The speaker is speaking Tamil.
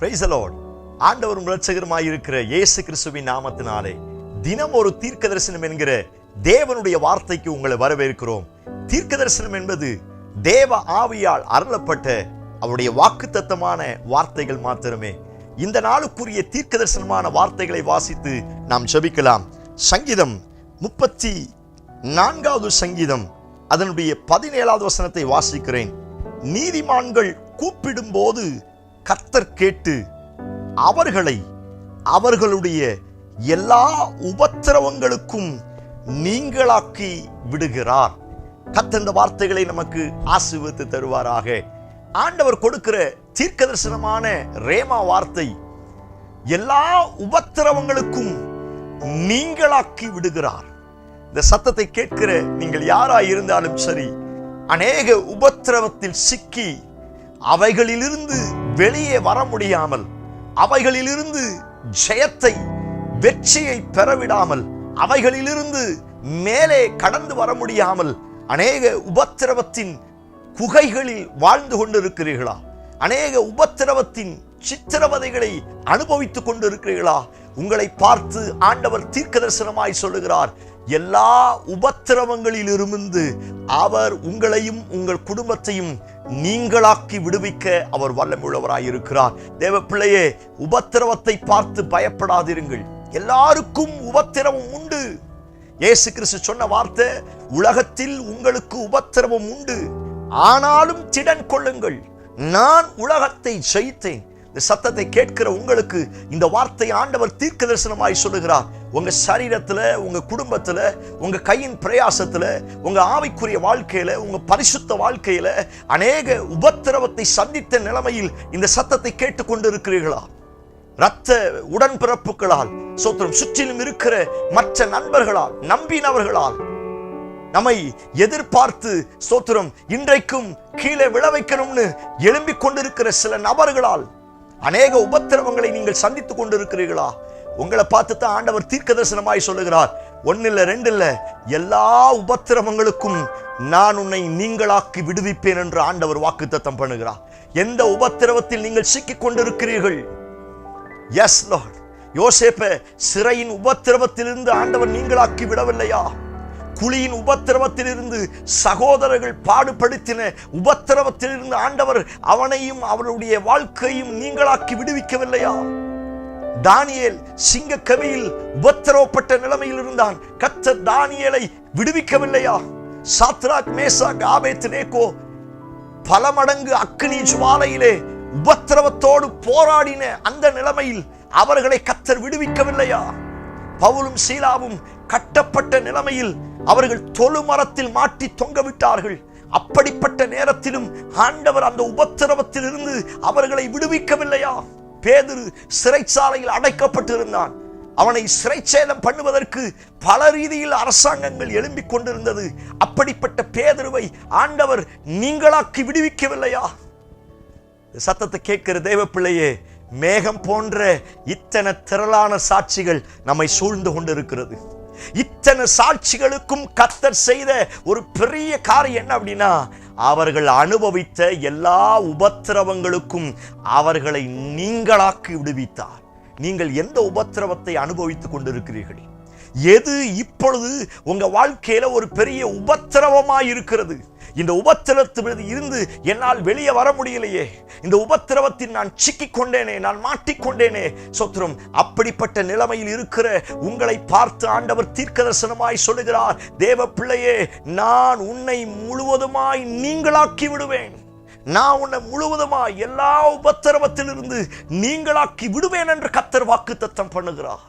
Praise the Lord. ஆண்டவரும் இரட்சகருமாய் இருக்கிற இயேசு கிறிஸ்துவின் நாமத்தினாலே தினம் ஒரு தீர்க்க தரிசனம் என்கிற தேவனுடைய வார்த்தைக்கு உங்களை வரவேற்கிறோம். தீர்க்க தரிசனம் என்பது தேவ ஆவியால் அருளப்பட்ட அவருடைய வாக்குத்தத்தமான வார்த்தைகள் மாத்திரமே. இந்த நாளுக்குரிய தீர்க்க தரிசனமான வார்த்தைகளை வாசித்து நாம் ஜெபிக்கலாம். சங்கீதம் 34வது சங்கீதம் அதனுடைய 17வது வசனத்தை வாசிக்கிறேன். நீதிமான்கள் கூப்பிடும் போது கர்த்தர் கேட்டு அவர்களை அவர்களுடைய எல்லா உபத்திரவங்களுக்கும் நீங்களாக்கி விடுகிறார். கர்த்தர் இந்த வார்த்தைகளை நமக்கு ஆசீர்வதித்து தருவாராக. ஆண்டவர் கொடுக்கிற தீர்க்க தரிசனமான ரேமா வார்த்தை எல்லா உபத்திரவங்களுக்கும் நீங்களாக்கி விடுகிறார். இந்த சத்தத்தை கேட்கிற நீங்கள் யாராய் இருந்தாலும் சரி, அநேக உபத்திரவத்தில் சிக்கி அவைகளிலிருந்து வெளியே வர முடியாமல், அவைகளிலிருந்து ஜெயத்தை வெற்றியை பெறவிடாமல், அவைகளிலிருந்து மேலே கடந்து வர முடியாமல் அநேக உபத்திரவத்தின் குகைகளில் வாழ்ந்து கொண்டிருக்கிறீர்களா? அநேக உபத்திரவத்தின் சித்திரவதைகளை அனுபவித்துக் கொண்டிருக்கிறீர்களா? உங்களை பார்த்து ஆண்டவர் தீர்க்க தரிசனமாய் சொல்லுகிறார், எல்லா உபத்திரவங்களில் இருந்து அவர் உங்களையும் உங்கள் குடும்பத்தையும் நீங்களாக்கி விடுவிக்க அவர் வல்லமையுள்ளவராய் இருக்கிறார். தேவ பிள்ளையே, உபத்திரவத்தை பார்த்து பயப்படாதிருங்கள். எல்லாருக்கும் உபத்திரவம் உண்டு. இயேசு கிறிஸ்து சொன்ன வார்த்தை, உலகத்தில் உங்களுக்கு உபத்திரவம் உண்டு, ஆனாலும் திடன் கொள்ளுங்கள், நான் உலகத்தை ஜெயித்தேன். இந்த சத்தத்தை கேட்கிற உங்களுக்கு இந்த வார்த்தை ஆண்டவர் தீர்க்க தரிசனமாய் சொல்லுகிறார். உங்க சரீரத்துல, உங்க குடும்பத்துல, உங்க கையின் பிரயாசத்துல, உங்க ஆவிக்குரிய வாழ்க்கையில, உங்க பரிசுத்த வாழ்க்கையில அநேக உபத்திரவத்தை சந்தித்த நிலைமையில் இந்த சத்தத்தை கேட்டுக் கொண்டிருக்கிறீர்களா? இரத்த உடன்பிறப்புகளால், சோத்திரம், சுற்றிலும் இருக்கிற மற்ற நண்பர்களால், நம்பினவர்களால் நம்மை எதிர்பார்த்து, ஸ்தோத்திரம், இன்றைக்கும் கீழே விழ வைக்கணும்னு எழும்பிக் கொண்டிருக்கிற சில நபர்களால் அநேக உபத்திரவங்களை நீங்கள் சந்தித்துக் கொண்டிருக்கிறீர்களா? உங்களை பார்த்து தான் ஆண்டவர் தீர்க்க தரிசனமாய் சொல்லுகிறார், ஒன்னில்ல ரெண்டில்ல, எல்லா உபத்திரவங்களுக்கும் நான் உன்னை நீங்களாக்கி விடுவிப்பேன் என்று ஆண்டவர் வாக்குத்தத்தம் பண்ணுகிறார். எந்த உபத்திரவத்தில் நீங்கள் சிக்கிக் கொண்டிருக்கிறீர்கள்? Yes lord. யோசேப்பை சிறையின் உபத்திரவத்திலிருந்து ஆண்டவர் நீங்களாக்கி விடவில்லையா? குழியின் உபத்திரவத்திலிருந்து, சகோதரர்கள் பாடுபடுத்தின உபத்திரவத்திலிருந்து ஆண்டவர் அவனையும் அவருடைய வாழ்க்கையும் நீங்களாக்கி விடுவிக்கவில்லையா? தானியேல் சிங்கக்கவியில் உபத்திரவப்பட்ட நிலைமையில் இருந்தான். கர்த்தர் தானியேலை விடுவிக்கவில்லையா? சாத்ராக், மேசாக், ஆபேத்நேகோ பல மடங்கு அக்கினி ஜுவாலையிலே உபத்திரவத்தோடு போராடின அந்த நிலைமையில் அவர்களை கர்த்தர் விடுவிக்கவில்லையா? பவுலும் சீலாவும் கட்டப்பட்ட நிலைமையில் அவர்கள் தொழுமரத்தில் மாட்டி தொங்கவிட்டார்கள். அப்படிப்பட்ட நேரத்திலும் ஆண்டவர் அந்த உபத்திரவத்தில் இருந்து அவர்களை விடுவிக்கவில்லையா? பேதுரு சிறைச்சாலையில் அடைக்கப்பட்டிருந்தான். அவனை சிறைச்சேதம் பண்ணுவதற்கு பல ரீதியில் அரசாங்கங்கள் எழும்பிக் கொண்டிருந்தது. அப்படிப்பட்ட பேதுருவை ஆண்டவர் நீங்களாக்கி விடுவிக்கவில்லையா? சத்தத்தை கேட்கிற தேவ பிள்ளையே, மேகம் போன்ற இத்தனை திரளான சாட்சிகள் நம்மை சூழ்ந்து கொண்டிருக்கிறது. இத்தனை சாட்சிகளுக்கும் கர்த்தர் செய்த ஒரு பெரிய காரியம் என்ன அப்படின்னா, அவர்கள் அனுபவித்த எல்லா உபத்திரவங்களுக்கும் அவர்களை நீங்களாக்கி விடுவித்தார். நீங்கள் எந்த உபத்திரவத்தை அனுபவித்துக் கொண்டிருக்கிறீர்கள்? எது இப்பொழுது உங்க வாழ்க்கையில ஒரு பெரிய உபத்திரவமாய் இருக்கிறது? இந்த உபத்திரவத்தில் இருந்து என்னால் வெளியே வர முடியலையே, இந்த உபத்திரவத்தில் நான் சிக்கிக் கொண்டேனே, நான் மாட்டிக்கொண்டேனே, சோத்திரம், அப்படிப்பட்ட நிலைமையில் இருக்கிற உங்களை பார்த்து ஆண்டவர் தீர்க்க தரிசனமாய் சொல்லுகிறார், தேவ பிள்ளையே, நான் உன்னை முழுவதுமாய் நீங்களாக்கி விடுவேன். நான் உன்னை முழுவதுமாய் எல்லா உபத்திரவத்திலிருந்து நீங்களாக்கி விடுவேன் என்று கர்த்தர் வாக்குத்தத்தம் பண்ணுகிறார்.